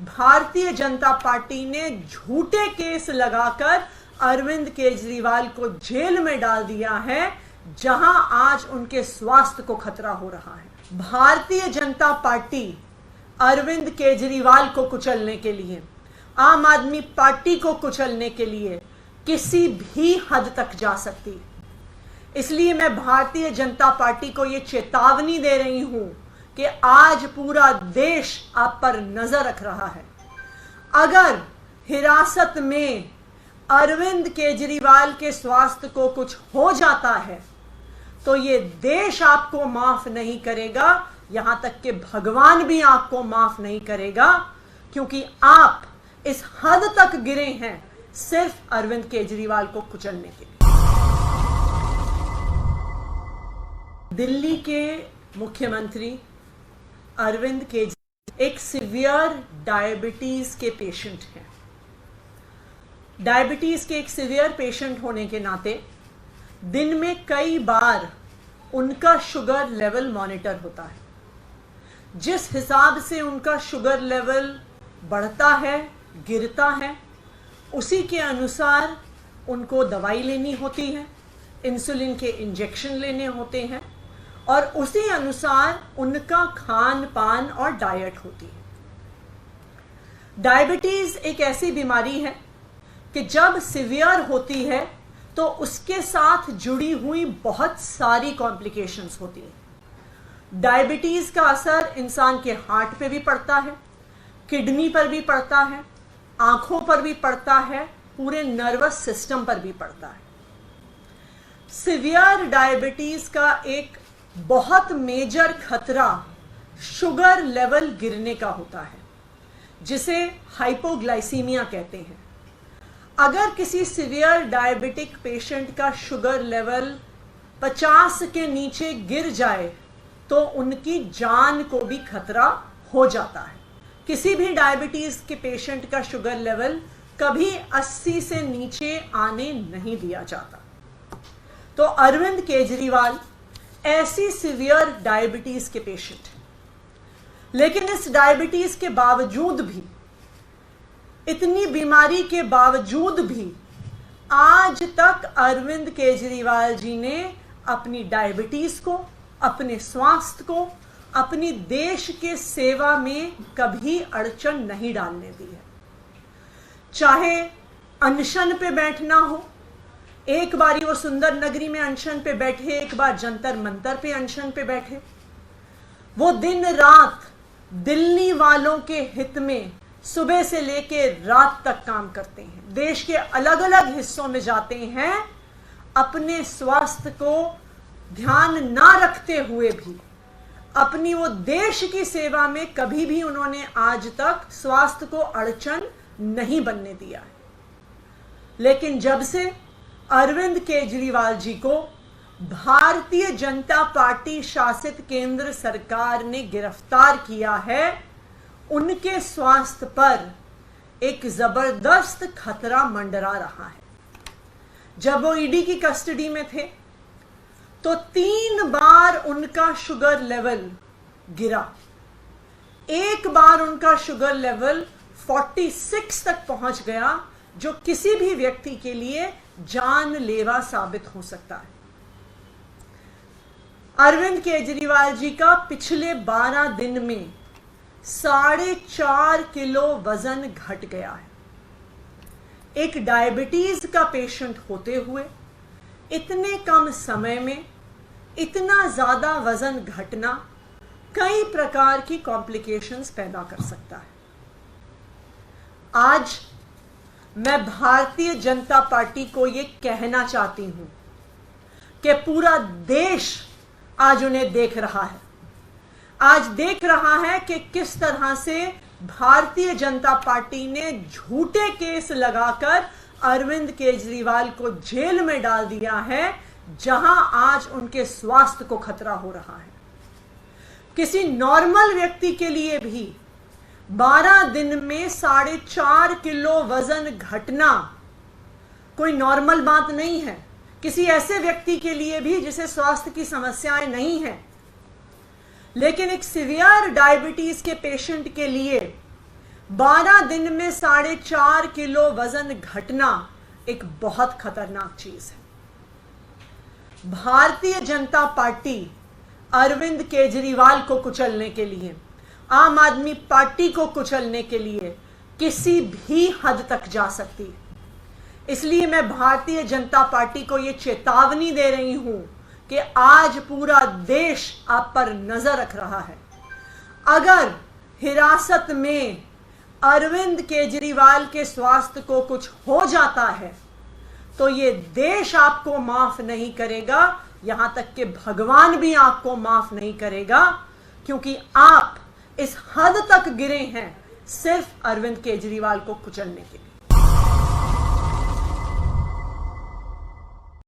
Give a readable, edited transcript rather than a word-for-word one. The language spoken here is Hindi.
भारतीय जनता पार्टी ने झूठे केस लगाकर अरविंद केजरीवाल को जेल में डाल दिया है, जहां आज उनके स्वास्थ्य को खतरा हो रहा है। भारतीय जनता पार्टी अरविंद केजरीवाल को कुचलने के लिए, आम आदमी पार्टी को कुचलने के लिए किसी भी हद तक जा सकती है। इसलिए मैं भारतीय जनता पार्टी को यह चेतावनी दे रही हूं कि आज पूरा देश आप पर नजर रख रहा है। अगर हिरासत में अरविंद केजरीवाल के स्वास्थ्य को कुछ हो जाता है तो ये देश आपको माफ नहीं करेगा, यहां तक कि भगवान भी आपको माफ नहीं करेगा, क्योंकि आप इस हद तक गिरे हैं सिर्फ अरविंद केजरीवाल को कुचलने के लिए। दिल्ली के मुख्यमंत्री अरविंद केजरीवाल एक सीवियर डायबिटीज के पेशेंट हैं। डायबिटीज के एक सीवियर पेशेंट होने के नाते दिन में कई बार उनका शुगर लेवल मॉनिटर होता है। जिस हिसाब से उनका शुगर लेवल बढ़ता है, गिरता है, उसी के अनुसार उनको दवाई लेनी होती है, इंसुलिन के इंजेक्शन लेने होते हैं और उसी अनुसार उनका खान पान और डाइट होती है। डायबिटीज एक ऐसी बीमारी है कि जब सीवियर होती है तो उसके साथ जुड़ी हुई बहुत सारी कॉम्प्लिकेशंस होती हैं। डायबिटीज का असर इंसान के हार्ट पे भी पड़ता है, किडनी पर भी पड़ता है, आंखों पर भी पड़ता है, पूरे नर्वस सिस्टम पर भी पड़ता है। सीवियर डायबिटीज का एक बहुत मेजर खतरा शुगर लेवल गिरने का होता है, जिसे हाइपोग्लाइसीमिया कहते हैं। अगर किसी सीवियर डायबिटिक पेशेंट का शुगर लेवल 50 के नीचे गिर जाए तो उनकी जान को भी खतरा हो जाता है। किसी भी डायबिटीज के पेशेंट का शुगर लेवल कभी 80 से नीचे आने नहीं दिया जाता। तो अरविंद केजरीवाल ऐसी सीवियर डायबिटीज के पेशेंट हैं, लेकिन इस डायबिटीज के बावजूद भी, इतनी बीमारी के बावजूद भी आज तक अरविंद केजरीवाल जी ने अपनी डायबिटीज को, अपने स्वास्थ्य को, अपनी देश के सेवा में कभी अड़चन नहीं डालने दी है। चाहे अनशन पे बैठना हो, एक बारी वो सुंदर नगरी में अनशन पे बैठे, एक बार जंतर मंतर पे अनशन पे बैठे, वो दिन रात दिल्ली वालों के हित में सुबह से लेके रात तक काम करते हैं। देश के अलग अलग हिस्सों में जाते हैं, अपने स्वास्थ्य को ध्यान ना रखते हुए भी अपनी वो देश की सेवा में कभी भी उन्होंने आज तक स्वास्थ्य को अड़चन नहीं बनने दिया है। लेकिन जब से अरविंद केजरीवाल जी को भारतीय जनता पार्टी शासित केंद्र सरकार ने गिरफ्तार किया है, उनके स्वास्थ्य पर एक जबरदस्त खतरा मंडरा रहा है। जब वो ईडी की कस्टडी में थे तो 3 बार उनका शुगर लेवल गिरा। एक बार उनका शुगर लेवल 46 तक पहुंच गया, जो किसी भी व्यक्ति के लिए जानलेवा साबित हो सकता है। अरविंद केजरीवाल जी का पिछले 12 दिन में 4.5 किलो वजन घट गया है। एक डायबिटीज का पेशेंट होते हुए इतने कम समय में इतना ज्यादा वजन घटना कई प्रकार की कॉम्प्लिकेशंस पैदा कर सकता है। आज मैं भारतीय जनता पार्टी को यह कहना चाहती हूं कि पूरा देश आज उन्हें देख रहा है। आज देख रहा है कि किस तरह से भारतीय जनता पार्टी ने झूठे केस लगाकर अरविंद केजरीवाल को जेल में डाल दिया है, जहां आज उनके स्वास्थ्य को खतरा हो रहा है। किसी नॉर्मल व्यक्ति के लिए भी 12 दिन में 4.5 किलो वजन घटना कोई नॉर्मल बात नहीं है। किसी ऐसे व्यक्ति के लिए भी जिसे स्वास्थ्य की समस्याएं नहीं है, लेकिन एक सीवियर डायबिटीज के पेशेंट के लिए 12 दिन में 4.5 किलो वजन घटना एक बहुत खतरनाक चीज है। भारतीय जनता पार्टी अरविंद केजरीवाल को कुचलने के लिए, आम आदमी पार्टी को कुचलने के लिए किसी भी हद तक जा सकती है। इसलिए मैं भारतीय जनता पार्टी को यह चेतावनी दे रही हूं कि आज पूरा देश आप पर नजर रख रहा है। अगर हिरासत में अरविंद केजरीवाल के स्वास्थ्य को कुछ हो जाता है तो ये देश आपको माफ नहीं करेगा, यहां तक कि भगवान भी आपको माफ नहीं करेगा, क्योंकि आप इस हद तक गिरे हैं सिर्फ अरविंद केजरीवाल को कुचलने के लिए।